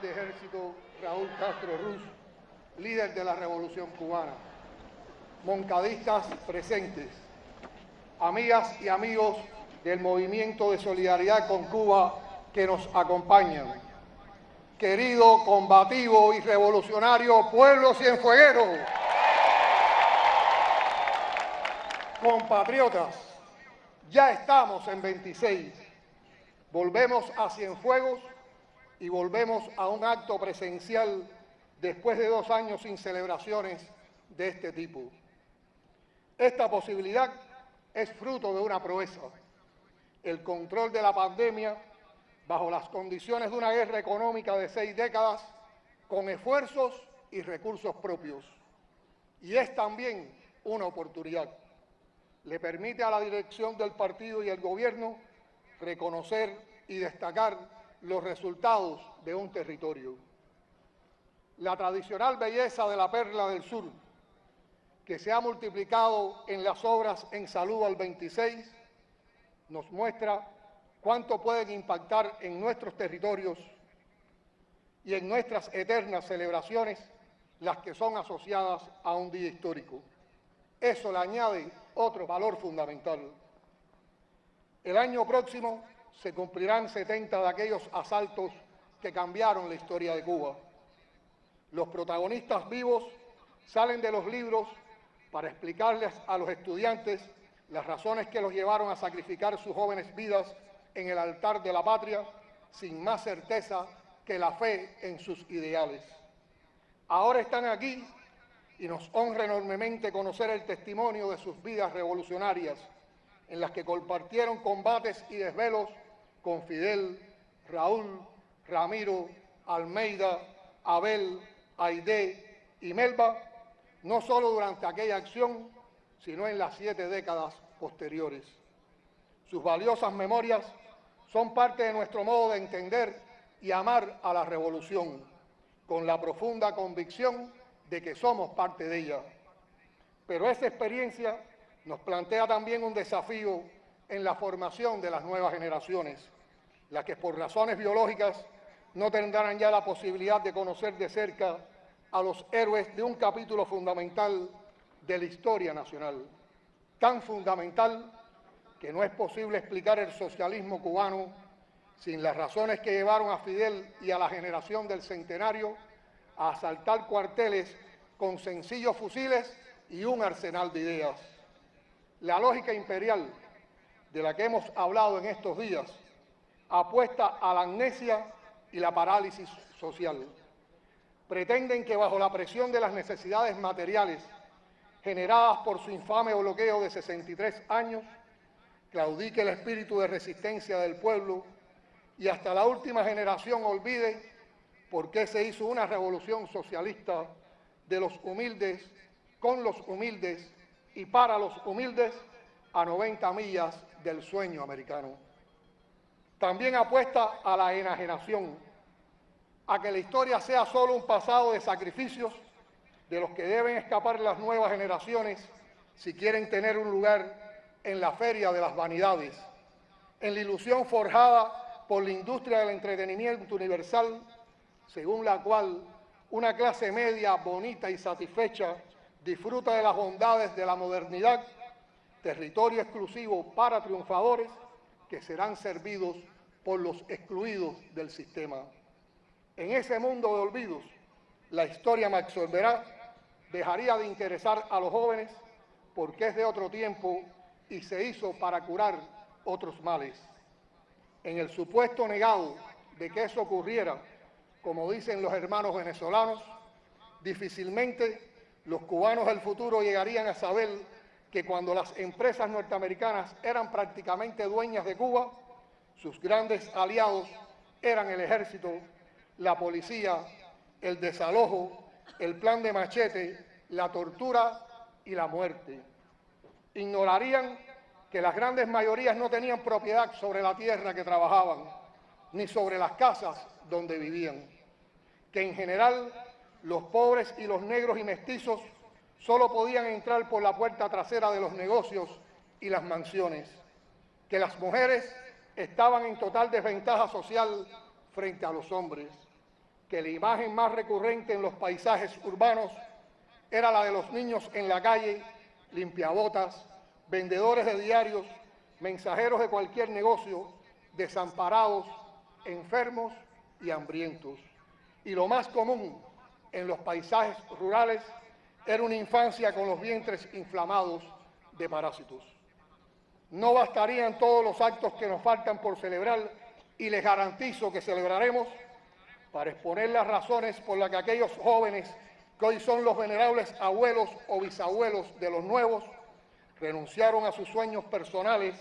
de Ejército Raúl Castro Ruz, líder de la Revolución Cubana, moncadistas presentes, amigas y amigos del Movimiento de Solidaridad con Cuba que nos acompañan, querido, combativo y revolucionario pueblo cienfueguero, compatriotas, ya estamos en 26, volvemos a Cienfuegos y volvemos a un acto presencial después de 2 años sin celebraciones de este tipo. Esta posibilidad es fruto de una proeza, el control de la pandemia bajo las condiciones de una guerra económica de 6 décadas con esfuerzos y recursos propios. Y es también una oportunidad. Le permite a la dirección del partido y el gobierno reconocer y destacar los resultados de un territorio. La tradicional belleza de la Perla del Sur, que se ha multiplicado en las obras en salud al 26, nos muestra cuánto pueden impactar en nuestros territorios y en nuestras eternas celebraciones las que son asociadas a un día histórico. Eso le añade otro valor fundamental. El año próximo se cumplirán 70 de aquellos asaltos que cambiaron la historia de Cuba. Los protagonistas vivos salen de los libros para explicarles a los estudiantes las razones que los llevaron a sacrificar sus jóvenes vidas en el altar de la patria sin más certeza que la fe en sus ideales. Ahora están aquí y nos honra enormemente conocer el testimonio de sus vidas revolucionarias, en las que compartieron combates y desvelos con Fidel, Raúl, Ramiro, Almeida, Abel, Aidé y Melba, no solo durante aquella acción, sino en las 7 décadas posteriores. Sus valiosas memorias son parte de nuestro modo de entender y amar a la revolución, con la profunda convicción de que somos parte de ella. Pero esa experiencia nos plantea también un desafío en la formación de las nuevas generaciones, las que por razones biológicas no tendrán ya la posibilidad de conocer de cerca a los héroes de un capítulo fundamental de la historia nacional, tan fundamental que no es posible explicar el socialismo cubano sin las razones que llevaron a Fidel y a la generación del centenario a asaltar cuarteles con sencillos fusiles y un arsenal de ideas. La lógica imperial de la que hemos hablado en estos días apuesta a la amnesia y la parálisis social. Pretenden que bajo la presión de las necesidades materiales generadas por su infame bloqueo de 63 años, claudique el espíritu de resistencia del pueblo y hasta la última generación olvide por qué se hizo una revolución socialista de los humildes, con los humildes y para los humildes a 90 millas del sueño americano. También apuesta a la enajenación, a que la historia sea solo un pasado de sacrificios de los que deben escapar las nuevas generaciones si quieren tener un lugar en la feria de las vanidades, en la ilusión forjada por la industria del entretenimiento universal, según la cual una clase media bonita y satisfecha disfruta de las bondades de la modernidad, territorio exclusivo para triunfadores que serán servidos por los excluidos del sistema. En ese mundo de olvidos, la historia me absolverá, dejaría de interesar a los jóvenes porque es de otro tiempo y se hizo para curar otros males. En el supuesto negado de que eso ocurriera, como dicen los hermanos venezolanos, difícilmente los cubanos del futuro llegarían a saber que cuando las empresas norteamericanas eran prácticamente dueñas de Cuba, sus grandes aliados eran el ejército, la policía, el desalojo, el plan de Machete, la tortura y la muerte. Ignorarían que las grandes mayorías no tenían propiedad sobre la tierra que trabajaban, ni sobre las casas donde vivían, que en general los pobres y los negros y mestizos solo podían entrar por la puerta trasera de los negocios y las mansiones, que las mujeres estaban en total desventaja social frente a los hombres, que la imagen más recurrente en los paisajes urbanos era la de los niños en la calle, limpiabotas, vendedores de diarios, mensajeros de cualquier negocio, desamparados, enfermos y hambrientos. Y lo más común en los paisajes rurales era una infancia con los vientres inflamados de parásitos. No bastarían todos los actos que nos faltan por celebrar, y les garantizo que celebraremos, para exponer las razones por las que aquellos jóvenes que hoy son los venerables abuelos o bisabuelos de los nuevos, renunciaron a sus sueños personales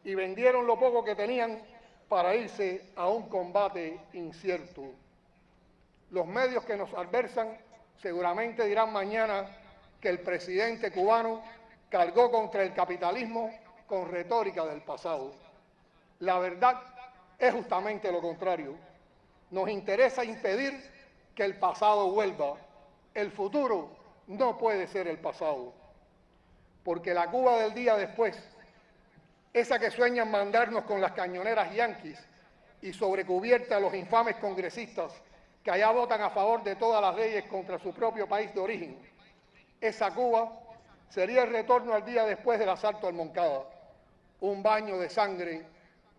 y vendieron lo poco que tenían para irse a un combate incierto. Los medios que nos adversan seguramente dirán mañana que el presidente cubano cargó contra el capitalismo con retórica del pasado. La verdad es justamente lo contrario. Nos interesa impedir que el pasado vuelva. El futuro no puede ser el pasado, porque la Cuba del día después, esa que sueñan mandarnos con las cañoneras yanquis y sobrecubierta a los infames congresistas que allá votan a favor de todas las leyes contra su propio país de origen, esa Cuba sería el retorno al día después del asalto al Moncada, un baño de sangre,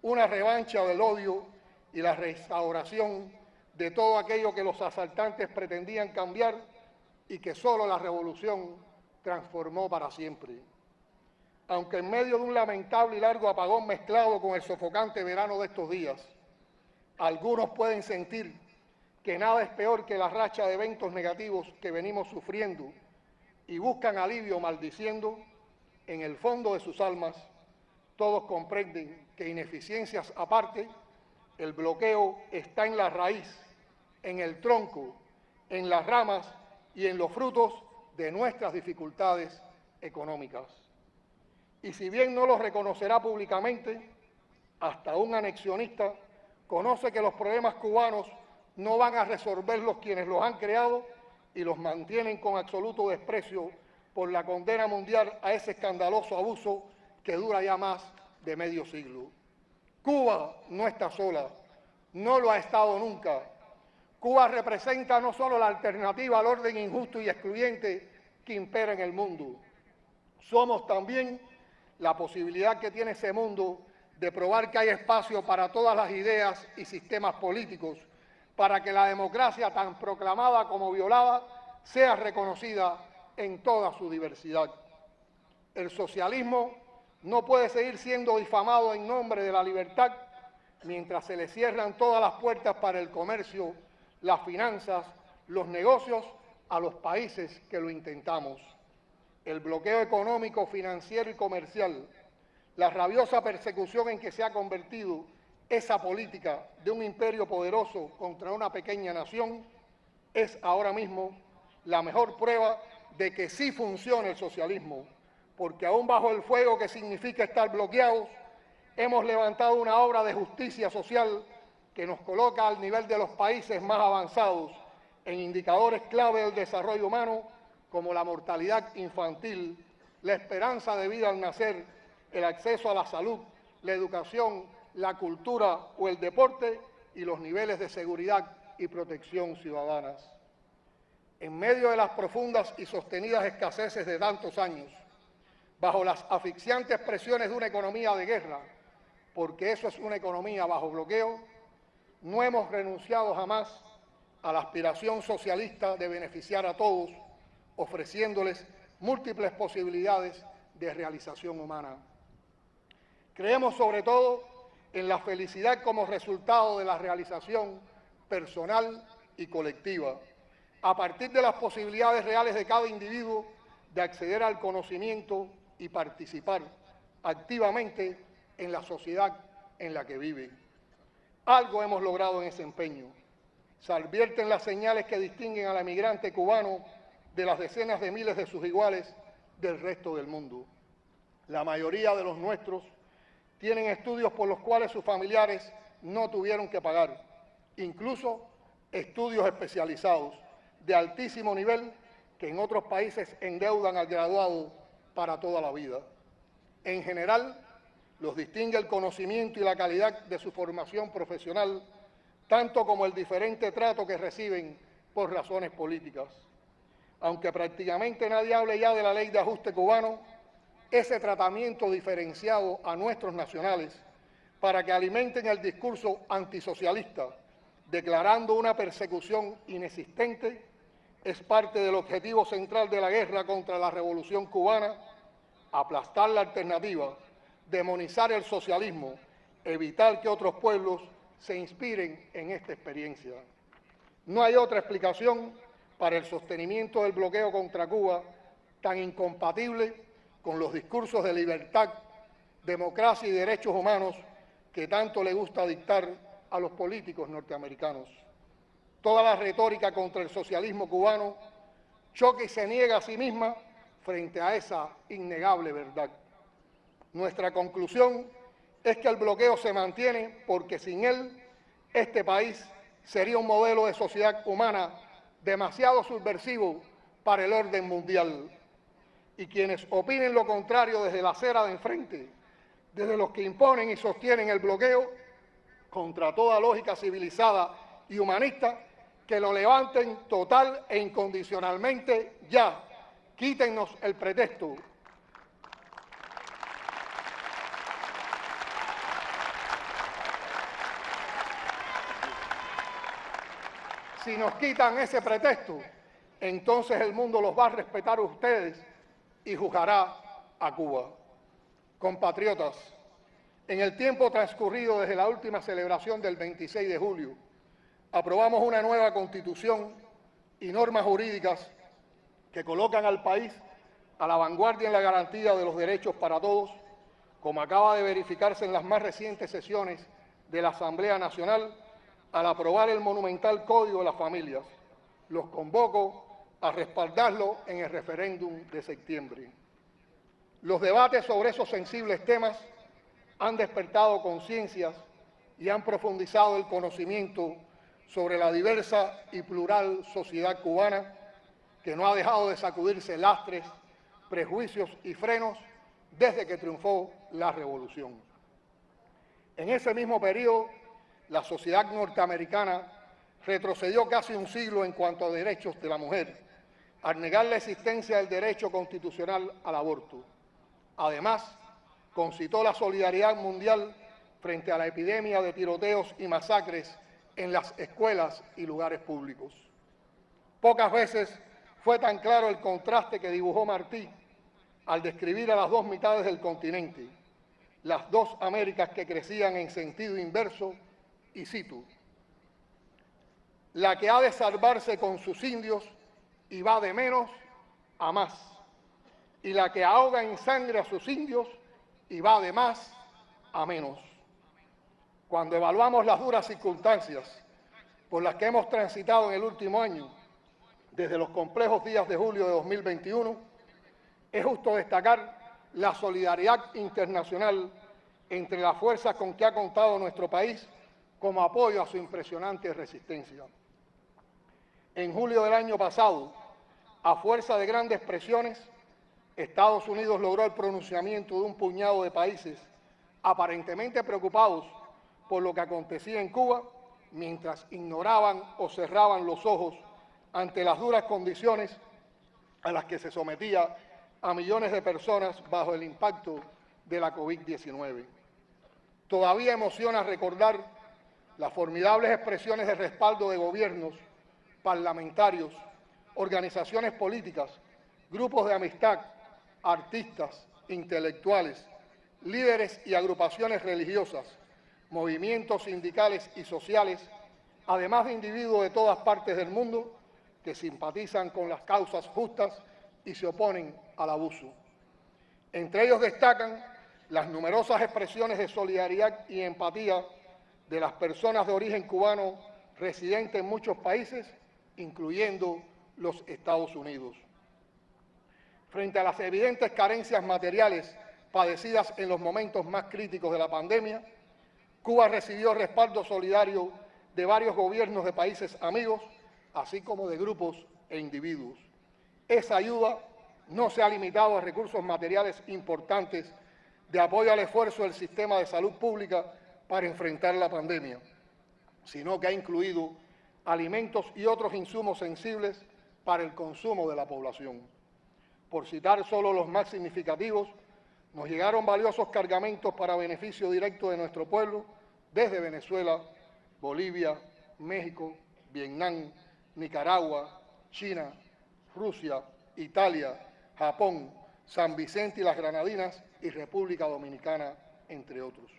una revancha del odio y la restauración de todo aquello que los asaltantes pretendían cambiar y que solo la revolución transformó para siempre. Aunque en medio de un lamentable y largo apagón mezclado con el sofocante verano de estos días, algunos pueden sentir que nada es peor que la racha de eventos negativos que venimos sufriendo y buscan alivio maldiciendo, en el fondo de sus almas, todos comprenden que, ineficiencias aparte, el bloqueo está en la raíz, en el tronco, en las ramas y en los frutos de nuestras dificultades económicas. Y si bien no lo reconocerá públicamente, hasta un anexionista conoce que los problemas cubanos no van a resolverlos quienes los han creado y los mantienen con absoluto desprecio por la condena mundial a ese escandaloso abuso que dura ya más de medio siglo. Cuba no está sola, no lo ha estado nunca. Cuba representa no solo la alternativa al orden injusto y excluyente que impera en el mundo, somos también la posibilidad que tiene ese mundo de probar que hay espacio para todas las ideas y sistemas políticos, para que la democracia, tan proclamada como violada, sea reconocida en toda su diversidad. El socialismo no puede seguir siendo difamado en nombre de la libertad mientras se le cierran todas las puertas para el comercio, las finanzas, los negocios a los países que lo intentamos. El bloqueo económico, financiero y comercial, la rabiosa persecución en que se ha convertido esa política de un imperio poderoso contra una pequeña nación, es ahora mismo la mejor prueba de que sí funciona el socialismo, porque aún bajo el fuego que significa estar bloqueados, hemos levantado una obra de justicia social que nos coloca al nivel de los países más avanzados en indicadores clave del desarrollo humano, como la mortalidad infantil, la esperanza de vida al nacer, el acceso a la salud, la educación, la cultura o el deporte y los niveles de seguridad y protección ciudadanas. En medio de las profundas y sostenidas escaseces de tantos años, bajo las asfixiantes presiones de una economía de guerra, porque eso es una economía bajo bloqueo, no hemos renunciado jamás a la aspiración socialista de beneficiar a todos, ofreciéndoles múltiples posibilidades de realización humana. Creemos sobre todo en la felicidad como resultado de la realización personal y colectiva, a partir de las posibilidades reales de cada individuo de acceder al conocimiento y participar activamente en la sociedad en la que vive. Algo hemos logrado en ese empeño. Se advierten las señales que distinguen al emigrante cubano de las decenas de miles de sus iguales del resto del mundo. La mayoría de los nuestros tienen estudios por los cuales sus familiares no tuvieron que pagar, incluso estudios especializados de altísimo nivel que en otros países endeudan al graduado para toda la vida. En general, los distingue el conocimiento y la calidad de su formación profesional, tanto como el diferente trato que reciben por razones políticas. Aunque prácticamente nadie hable ya de la ley de ajuste cubano, ese tratamiento diferenciado a nuestros nacionales para que alimenten el discurso antisocialista, declarando una persecución inexistente, es parte del objetivo central de la guerra contra la revolución cubana: aplastar la alternativa, demonizar el socialismo, evitar que otros pueblos se inspiren en esta experiencia. No hay otra explicación para el sostenimiento del bloqueo contra Cuba tan incompatible con los discursos de libertad, democracia y derechos humanos que tanto le gusta dictar a los políticos norteamericanos. Toda la retórica contra el socialismo cubano choca y se niega a sí misma frente a esa innegable verdad. Nuestra conclusión es que el bloqueo se mantiene porque sin él este país sería un modelo de sociedad humana demasiado subversivo para el orden mundial. Y quienes opinen lo contrario desde la acera de enfrente, desde los que imponen y sostienen el bloqueo, contra toda lógica civilizada y humanista, que lo levanten total e incondicionalmente ya. Quítennos el pretexto. Si nos quitan ese pretexto, entonces el mundo los va a respetar a ustedes y juzgará a Cuba. Compatriotas, en el tiempo transcurrido desde la última celebración del 26 de julio, aprobamos una nueva Constitución y normas jurídicas que colocan al país a la vanguardia en la garantía de los derechos para todos, como acaba de verificarse en las más recientes sesiones de la Asamblea Nacional al aprobar el monumental Código de las Familias. Los convoco a respaldarlo en el referéndum de septiembre. Los debates sobre esos sensibles temas han despertado conciencias y han profundizado el conocimiento sobre la diversa y plural sociedad cubana, que no ha dejado de sacudirse lastres, prejuicios y frenos desde que triunfó la revolución. En ese mismo periodo, la sociedad norteamericana retrocedió casi un siglo en cuanto a derechos de la mujer, al negar la existencia del derecho constitucional al aborto. Además, concitó la solidaridad mundial frente a la epidemia de tiroteos y masacres en las escuelas y lugares públicos. Pocas veces fue tan claro el contraste que dibujó Martí al describir a las dos mitades del continente, las dos Américas que crecían en sentido inverso, y cito: la que ha de salvarse con sus indios y va de menos a más, y la que ahoga en sangre a sus indios y va de más a menos. Cuando evaluamos las duras circunstancias por las que hemos transitado en el último año, desde los complejos días de julio de 2021, es justo destacar la solidaridad internacional entre las fuerzas con que ha contado nuestro país como apoyo a su impresionante resistencia. En julio del año pasado, a fuerza de grandes presiones, Estados Unidos logró el pronunciamiento de un puñado de países aparentemente preocupados por lo que acontecía en Cuba, mientras ignoraban o cerraban los ojos ante las duras condiciones a las que se sometía a millones de personas bajo el impacto de la COVID-19. Todavía emociona recordar las formidables expresiones de respaldo de gobiernos, parlamentarios, organizaciones políticas, grupos de amistad, artistas, intelectuales, líderes y agrupaciones religiosas, movimientos sindicales y sociales, además de individuos de todas partes del mundo que simpatizan con las causas justas y se oponen al abuso. Entre ellos destacan las numerosas expresiones de solidaridad y empatía de las personas de origen cubano residentes en muchos países, incluyendo los Estados Unidos. Frente a las evidentes carencias materiales padecidas en los momentos más críticos de la pandemia, Cuba recibió respaldo solidario de varios gobiernos de países amigos, así como de grupos e individuos. Esa ayuda no se ha limitado a recursos materiales importantes de apoyo al esfuerzo del sistema de salud pública para enfrentar la pandemia, sino que ha incluido alimentos y otros insumos sensibles para el consumo de la población. Por citar solo los más significativos, nos llegaron valiosos cargamentos para beneficio directo de nuestro pueblo desde Venezuela, Bolivia, México, Vietnam, Nicaragua, China, Rusia, Italia, Japón, San Vicente y las Granadinas y República Dominicana, entre otros.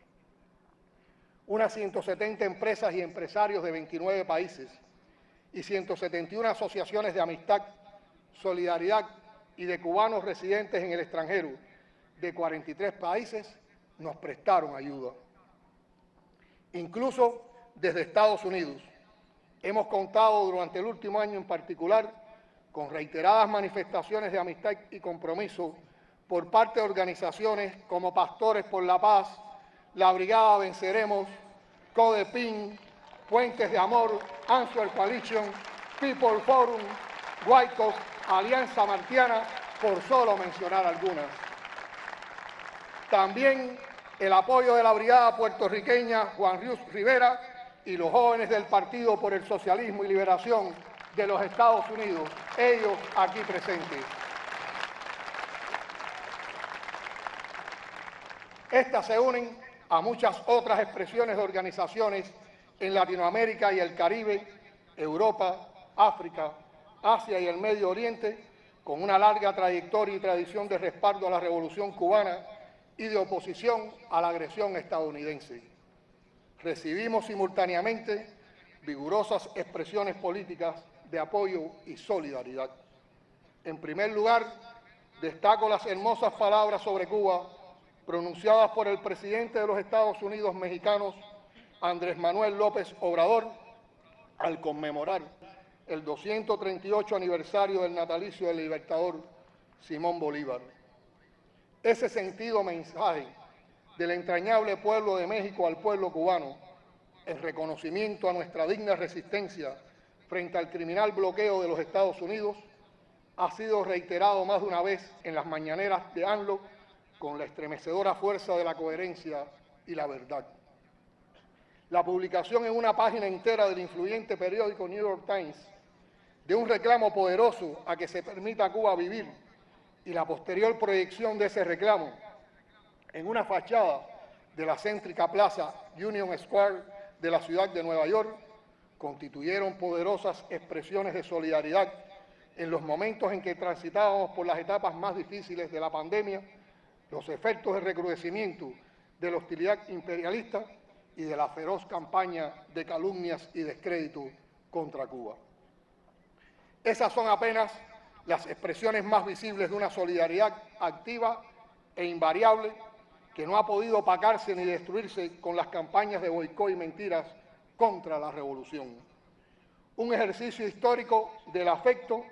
Unas 170 empresas y empresarios de 29 países y 171 asociaciones de amistad, solidaridad y de cubanos residentes en el extranjero de 43 países nos prestaron ayuda. Incluso desde Estados Unidos hemos contado durante el último año en particular con reiteradas manifestaciones de amistad y compromiso por parte de organizaciones como Pastores por la Paz, la Brigada Venceremos, CODEPIN, Puentes de Amor, Answer Coalition, People Forum, Guaicos, Alianza Martiana, por solo mencionar algunas. También el apoyo de la Brigada puertorriqueña Juan Rius Rivera y los jóvenes del Partido por el Socialismo y Liberación de los Estados Unidos, ellos aquí presentes. Estas se unen a muchas otras expresiones de organizaciones en Latinoamérica y el Caribe, Europa, África, Asia y el Medio Oriente, con una larga trayectoria y tradición de respaldo a la Revolución cubana y de oposición a la agresión estadounidense. Recibimos simultáneamente vigorosas expresiones políticas de apoyo y solidaridad. En primer lugar, destaco las hermosas palabras sobre Cuba pronunciadas por el presidente de los Estados Unidos mexicanos, Andrés Manuel López Obrador, al conmemorar el 238 aniversario del natalicio del libertador Simón Bolívar. Ese sentido mensaje del entrañable pueblo de México al pueblo cubano, en reconocimiento a nuestra digna resistencia frente al criminal bloqueo de los Estados Unidos, ha sido reiterado más de una vez en las mañaneras de ANLO con la estremecedora fuerza de la coherencia y la verdad. La publicación en una página entera del influyente periódico New York Times de un reclamo poderoso a que se permita a Cuba vivir y la posterior proyección de ese reclamo en una fachada de la céntrica plaza Union Square de la ciudad de Nueva York constituyeron poderosas expresiones de solidaridad en los momentos en que transitábamos por las etapas más difíciles de la pandemia, los efectos de recrudecimiento de la hostilidad imperialista y de la feroz campaña de calumnias y descrédito contra Cuba. Esas son apenas las expresiones más visibles de una solidaridad activa e invariable que no ha podido opacarse ni destruirse con las campañas de boicot y mentiras contra la revolución. Un ejercicio histórico del afecto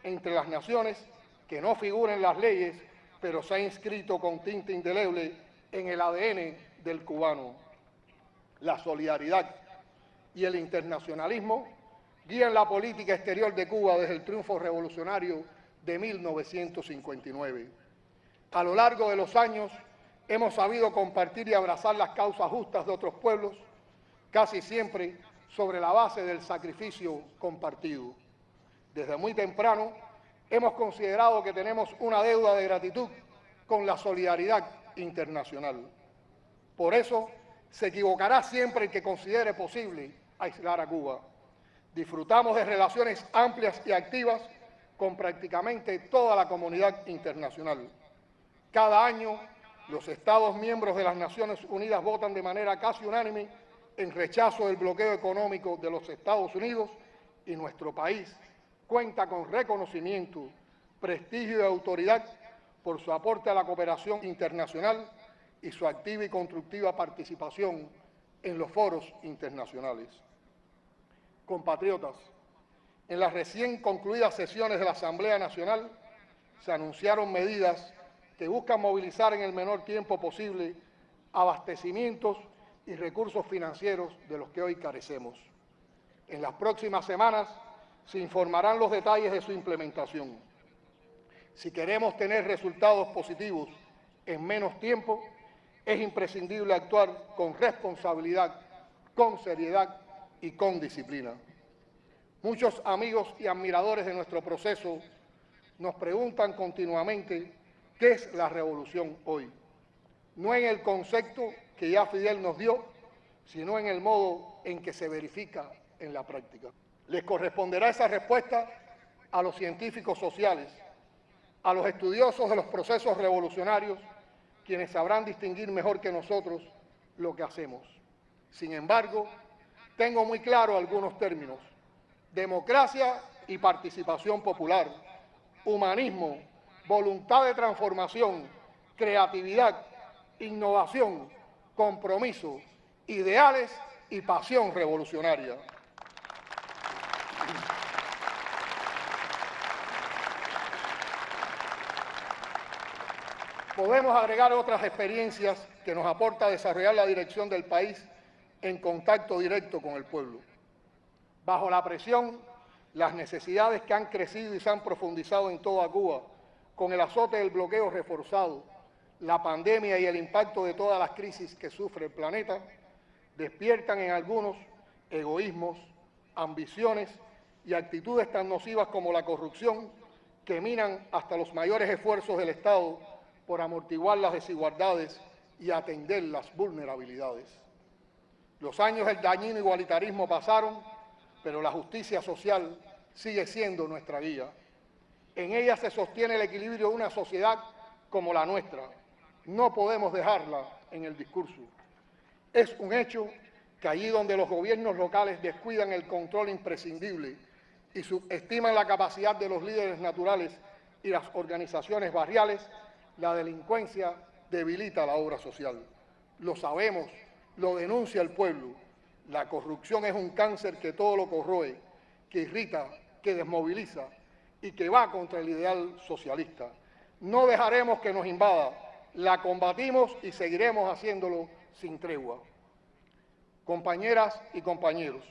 entre las naciones que no figura en las leyes, pero se ha inscrito con tinta indeleble en el ADN del cubano. La solidaridad y el internacionalismo guían la política exterior de Cuba desde el triunfo revolucionario de 1959. A lo largo de los años hemos sabido compartir y abrazar las causas justas de otros pueblos, casi siempre sobre la base del sacrificio compartido. Desde muy temprano hemos considerado que tenemos una deuda de gratitud con la solidaridad internacional. Por eso se equivocará siempre el que considere posible aislar a Cuba. Disfrutamos de relaciones amplias y activas con prácticamente toda la comunidad internacional. Cada año, los Estados miembros de las Naciones Unidas votan de manera casi unánime en rechazo del bloqueo económico de los Estados Unidos y nuestro país cuenta con reconocimiento, prestigio y autoridad por su aporte a la cooperación internacional y su activa y constructiva participación en los foros internacionales. Compatriotas, en las recién concluidas sesiones de la Asamblea Nacional se anunciaron medidas que buscan movilizar en el menor tiempo posible abastecimientos y recursos financieros de los que hoy carecemos. En las próximas semanas se informarán los detalles de su implementación. Si queremos tener resultados positivos en menos tiempo, es imprescindible actuar con responsabilidad, con seriedad y con disciplina. Muchos amigos y admiradores de nuestro proceso nos preguntan continuamente qué es la revolución hoy. No en el concepto que ya Fidel nos dio, sino en el modo en que se verifica en la práctica. Les corresponderá esa respuesta a los científicos sociales, a los estudiosos de los procesos revolucionarios, quienes sabrán distinguir mejor que nosotros lo que hacemos. Sin embargo, tengo muy claro algunos términos: democracia y participación popular, humanismo, voluntad de transformación, creatividad, innovación, compromiso, ideales y pasión revolucionaria. Podemos agregar otras experiencias que nos aporta desarrollar la dirección del país en contacto directo con el pueblo. Bajo la presión, las necesidades que han crecido y se han profundizado en toda Cuba, con el azote del bloqueo reforzado, la pandemia y el impacto de todas las crisis que sufre el planeta, despiertan en algunos egoísmos, ambiciones y actitudes tan nocivas como la corrupción, que minan hasta los mayores esfuerzos del Estado por amortiguar las desigualdades y atender las vulnerabilidades. Los años del dañino igualitarismo pasaron, pero la justicia social sigue siendo nuestra guía. En ella se sostiene el equilibrio de una sociedad como la nuestra. No podemos dejarla en el discurso. Es un hecho que allí donde los gobiernos locales descuidan el control imprescindible y subestiman la capacidad de los líderes naturales y las organizaciones barriales, la delincuencia debilita la obra social. Lo sabemos, lo denuncia el pueblo. La corrupción es un cáncer que todo lo corroe, que irrita, que desmoviliza y que va contra el ideal socialista. No dejaremos que nos invada, la combatimos y seguiremos haciéndolo sin tregua. Compañeras y compañeros,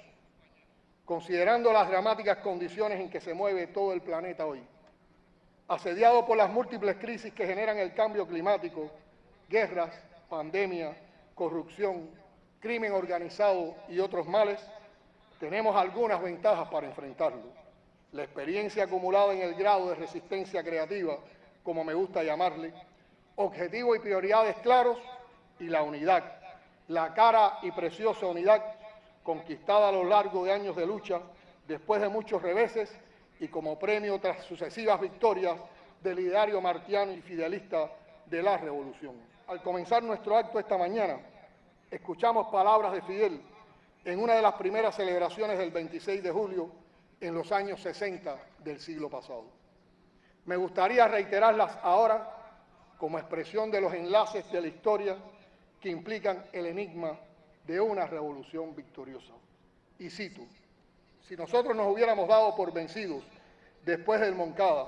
considerando las dramáticas condiciones en que se mueve todo el planeta hoy, asediado por las múltiples crisis que generan el cambio climático, guerras, pandemia, corrupción, crimen organizado y otros males, tenemos algunas ventajas para enfrentarlo. La experiencia acumulada en el grado de resistencia creativa, como me gusta llamarle, objetivos y prioridades claros y la unidad, la cara y preciosa unidad conquistada a lo largo de años de lucha, después de muchos reveses y como premio tras sucesivas victorias del ideario martiano y fidelista de la revolución. Al comenzar nuestro acto esta mañana, escuchamos palabras de Fidel en una de las primeras celebraciones del 26 de julio en los años 60 del siglo pasado. Me gustaría reiterarlas ahora como expresión de los enlaces de la historia que implican el enigma de una revolución victoriosa. Y cito: si nosotros nos hubiéramos dado por vencidos después del Moncada,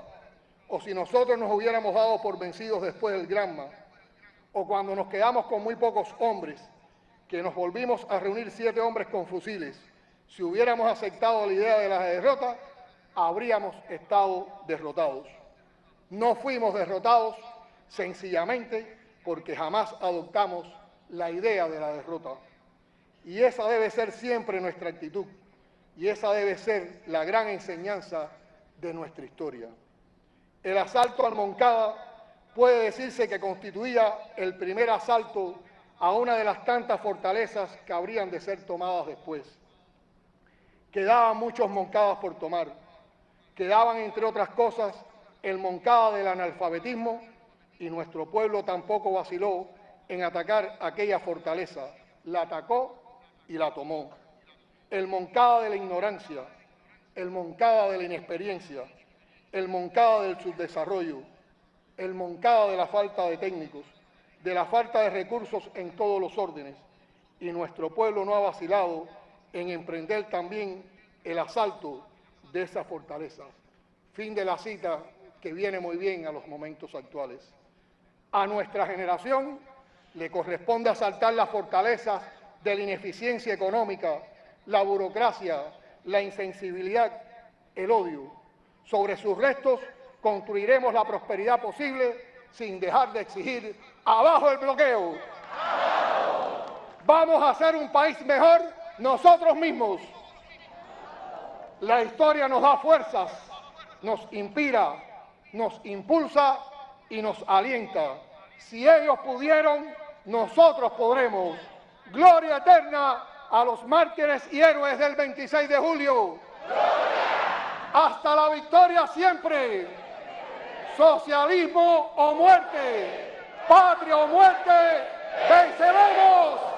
o si nosotros nos hubiéramos dado por vencidos después del Granma, o cuando nos quedamos con muy pocos hombres, que nos volvimos a reunir 7 hombres con fusiles, si hubiéramos aceptado la idea de la derrota, habríamos estado derrotados. No fuimos derrotados sencillamente porque jamás adoptamos la idea de la derrota. Y esa debe ser siempre nuestra actitud, y esa debe ser la gran enseñanza de nuestra historia. El asalto al Moncada puede decirse que constituía el primer asalto a una de las tantas fortalezas que habrían de ser tomadas después. Quedaban muchos Moncadas por tomar. Quedaban, entre otras cosas, el Moncada del analfabetismo, y nuestro pueblo tampoco vaciló en atacar aquella fortaleza. La atacó y la tomó. El Moncada de la ignorancia, el Moncada de la inexperiencia, el Moncada del subdesarrollo, el Moncada de la falta de técnicos, de la falta de recursos en todos los órdenes, y nuestro pueblo no ha vacilado en emprender también el asalto de esas fortalezas. Fin de la cita, que viene muy bien a los momentos actuales. A nuestra generación le corresponde asaltar las fortalezas de la ineficiencia económica, la burocracia, la insensibilidad, el odio. Sobre sus restos construiremos la prosperidad posible sin dejar de exigir: ¡abajo el bloqueo! ¡Vamos a hacer un país mejor nosotros mismos. La historia nos da fuerzas, nos inspira, nos impulsa y nos alienta. Si ellos pudieron, nosotros podremos. Gloria eterna a los mártires y héroes del 26 de julio. ¡Gloria! Hasta la victoria siempre. Socialismo o muerte, patria o muerte, venceremos.